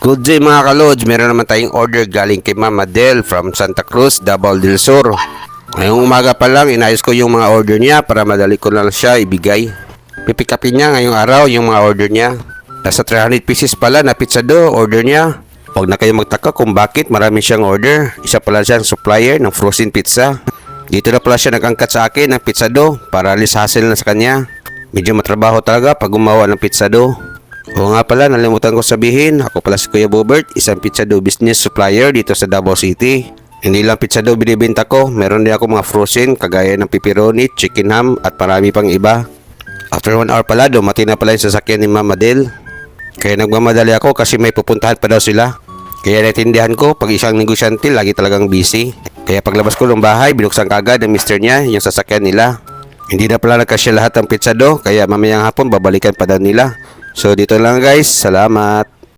Good day mga ka-Lods, meron naman tayong order galing kay Mama Del from Santa Cruz, Davao del Sur. Ngayong umaga pa lang, inayos ko yung mga order niya para madali ko lang siya ibigay. Pipikapin niya ngayong araw yung mga order niya. Nasa 300 pieces pala na pizza dough order niya. Huwag na kayo magtaka kung bakit marami siyang order. Isa pala siyang supplier ng frozen pizza. Dito na pala siya nag-angkat sa akin ng pizza dough para less hassle na sa kanya. Medyo matrabaho talaga pag gumawa ng pizza dough. Oo nga pala, nalimutan ko sabihin, ako pala si Kuya Bobert, isang pizza dough business supplier dito sa Davao City. Hindi lang pizza dough binibenta ko, meron din ako mga frozen kagaya ng pepperoni, chicken ham at marami pang iba. After 1 hour pala, dumating na pala yung sasakyan ni Mama Del. Kaya nagmamadali ako kasi may pupuntahan pa daw sila. Kaya naintindihan ko, pag isang negosyante, lagi talagang busy. Kaya paglabas ko ng bahay, binuksan kagad ng mister niya yung sasakyan nila. Hindi na pala nagkasya lahat ng pizza dough, kaya mamayang hapon babalikan pa daw nila. So dito lang guys, salamat.